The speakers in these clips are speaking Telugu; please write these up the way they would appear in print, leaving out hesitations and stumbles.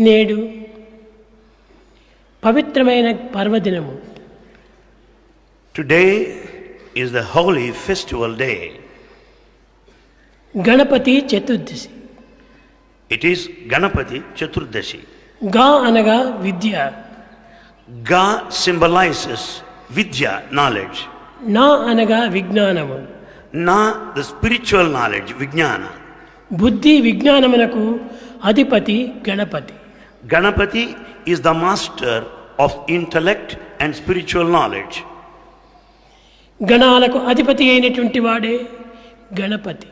నేడు పవిత్రమైన పర్వదినము. Today is the holy festival day. Ganapati Chaturdashi. It is Ganapati Chaturdashi. గా అనగా విద్య. Ga symbolizes Vidya, knowledge. నా అనగా విజ్ఞానము. Na, the spiritual knowledge, Vijnana. బుద్ధి విజ్ఞానమునకు అధిపతి Ganapati. Ganapati is the master of intellect and spiritual knowledge. గణాలకు అధిపతి అయినటువంటి వాడే Ganapati.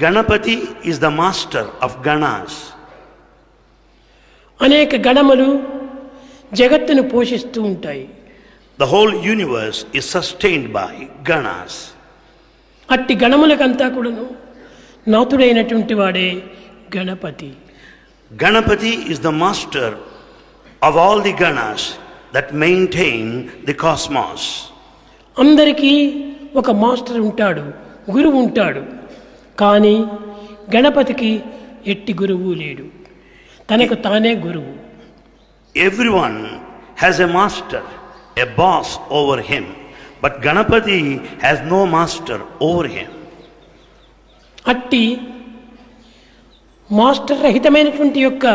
Ganapati is the master of Ganas. అనేక గణములు జగత్తును పోషిస్తూ ఉంటాయి. The whole universe is sustained by Ganas. అట్టి గణములకంతా కూడాను నాథుడైనటువంటి వాడే Ganapati. Ganapati is the master of all the Ganas that maintain the cosmos. అందరికీ ఒక మాస్టర్ ఉంటాడు, గురువు ఉంటాడు. కానీ గణపతికి ఎట్టి గురువు లేడు, తనకు తానే గురువు. Everyone has a master, a boss over him, but Ganapati has no master over him. అట్టి మాస్టర్ రహితమైనటువంటి యొక్క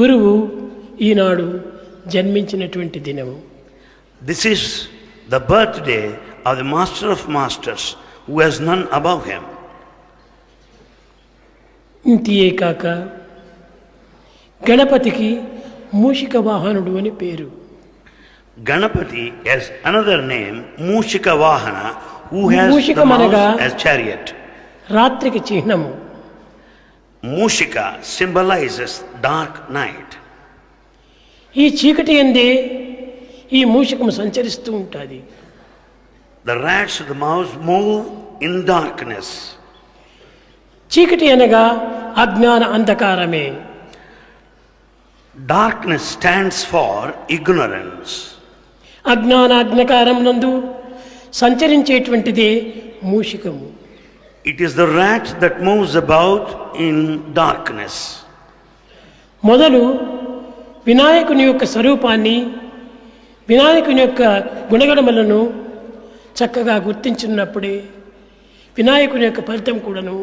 గురువు ఈనాడు జన్మించినటువంటి దినము. This is the birthday of the master of masters who has none above him. ఇంతియే కాక గణపతికి మూషిక వాహనుడు అని పేరు. Ganapati has another name, Mushika Vahana, who has Mushika the managa mouse as chariot. రాత్రికి చిహ్నము. Mushika symbolizes dark night. ఈ చీకటి యందే ఈ మూషికము సంచరిస్తూ ఉంటుంది. The rats of the mouse move in darkness. చీకటి అనగా అజ్ఞాన అంధకారమే. Darkness stands for ignorance. అజ్ఞానాజ్ఞకారం నందు సంచరించేటువంటిదే మూషికము. It is the rat that moves about in darkness. మొదలు వినాయకుని యొక్క స్వరూపాన్ని, వినాయకుని యొక్క గుణగణములను చక్కగా గుర్తించినప్పుడే వినాయకుని యొక్క ఫలితం కూడాను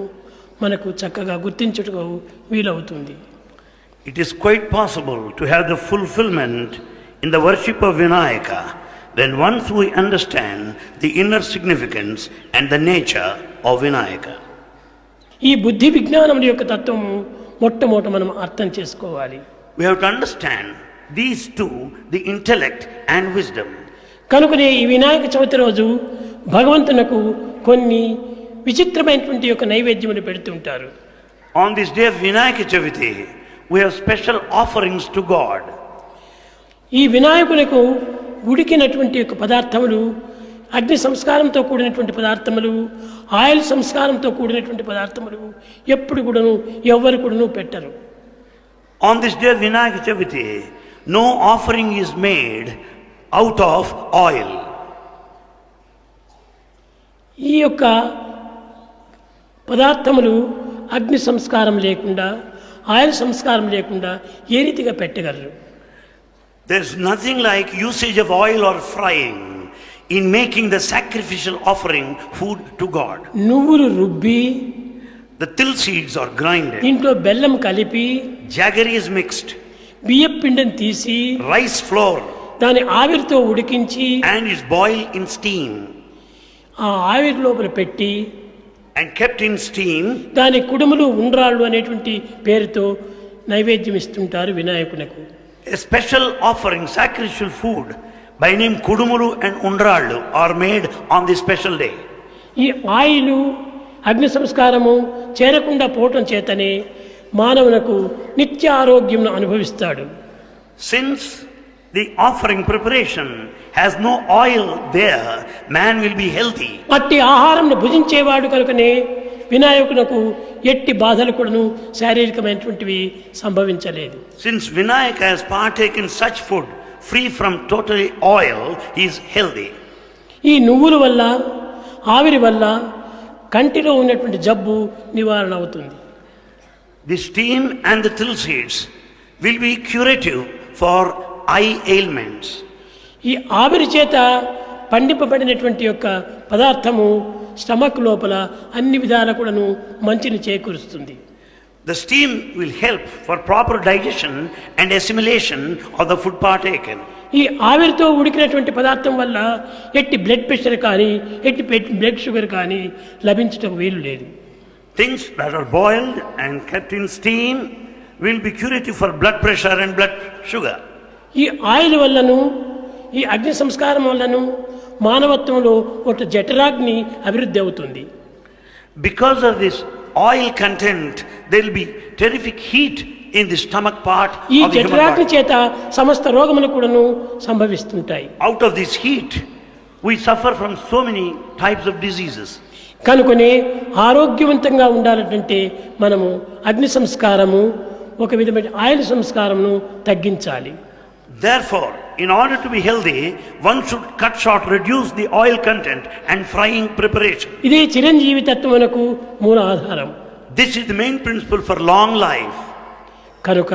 మనకు చక్కగా గుర్తించుటకు వీలవుతుంది. It is quite possible to have the fulfillment in the worship of Vinayaka when once we understand the inner significance and the nature of Vinayaka. ఈ బుద్ధి విజ్ఞానముల యొక్క తత్వము మొట్టమొదట మనం అర్థం చేసుకోవాలి. We have to understand these two, the intellect and wisdom. కనుకనే ఈ వినాయక చవితి రోజు భగవంతునకు కొన్ని విచిత్రమైనటువంటి యొక్క నైవేద్యములు పెడుతుంటారు. On this day of Vinayaka Chaviti, we have special offerings to God. ఈ వినాయకునికి ఉడికినటువంటి యొక్క పదార్థములు, అగ్ని సంస్కారంతో కూడినటువంటి పదార్థములు, ఆయిల్ సంస్కారంతో కూడినటువంటి పదార్థములు ఎప్పుడు కూడాను ఎవ్వరు కూడాను పెట్టరు. On this day of Vinayaka Chaviti, no offering is made out of oil. ఈ యొక్క పదార్థములు అగ్ని సంస్కారం లేకుండా, ఆయిల్ సంస్కారం లేకుండా ఏ రీతిగా పెట్టగలరు? There is nothing like usage of oil or frying in making the sacrificial offering food to God. నువ్వులు రుబ్బి, The till seeds are grinded. ఇంట్లో బెల్లం కలిపి, Jaggery is mixed. బియ్యపు పిండిని తీసి Rice flour దాని ఆవిరితో ఉడికించి and is boiled in steam ఆ ఆవిరి లోపల పెట్టి and kept in steam. దాని కుడుములు ఉండ్రాళ్ళు అనేటువంటి పేరుతో నైవేద్యం ఇస్తుంటారు వినాయకునకు. A special offering, sacrificial food by name Kudumulu and Undrallu are made on this special day. ఈ ఆయిలు అగ్ని సంస్కారము చేరకుండా పోవటం చేతనే మానవునకు నిత్య ఆరోగ్యం అనుభవిస్తాడు. Since the offering preparation has no oil there, man will be healthy. అట్టి ఆహారంను భుజించేవాడు కనుకనే వినాయకునకు ఎట్టి బాధలు కూడాను శారీరకమైనటువంటివి సంభవించలేదు. Since Vinayaka has partaken such food free from totally oil, he is healthy. ఈ నువ్వుల వల్ల, ఆవిరి వల్ల కంటిలో ఉన్నటువంటి జబ్బు నివారణ అవుతుంది. The steam and the till seeds will be curative for eye ailments. ఈ ఆవిరి చేత పండింపబడినటువంటి యొక్క పదార్థము స్టమక్ లోపల అన్ని విధాల కూడాను మంచిని చేకూరుస్తుంది. The steam will help for proper digestion and assimilation of the food partaken. ఈ ఆవిరితో ఉడికినటువంటి పదార్థం వల్ల ఎట్టి బ్లడ్ ప్రెషర్ కానీ ఎట్టి బ్లడ్ షుగర్ కానీ లభించటం వీలు లేదు. Things that are boiled and kept in steam will be curative for blood pressure and blood sugar. ఈ ఆయిల్ వల్లను ఈ అగ్ని సంస్కారం వల్లను మానవత్వంలో ఒక జఠరాగ్ని అభివృద్ధి అవుతుంది. Because of this oil content, there will be terrific heat in the stomach part ఈ of the human జఠరాగ్ని body. చేత సమస్త రోగములు కూడాను సంభవిస్తుంటాయి. Out of this heat, we suffer from so many types of diseases. కనుకనే ఆరోగ్యవంతంగా ఉండాలంటే మనము అగ్ని సంస్కారము ఒక విధమైన ఆయిల్ సంస్కారమును తగ్గించాలి. Therefore, in order to be healthy, one should cut short, reduce the oil content and frying preparation. ఇదే చిరంజీవి తత్వమునకు మూల ఆధారం. This is the main principle for long life. కనుక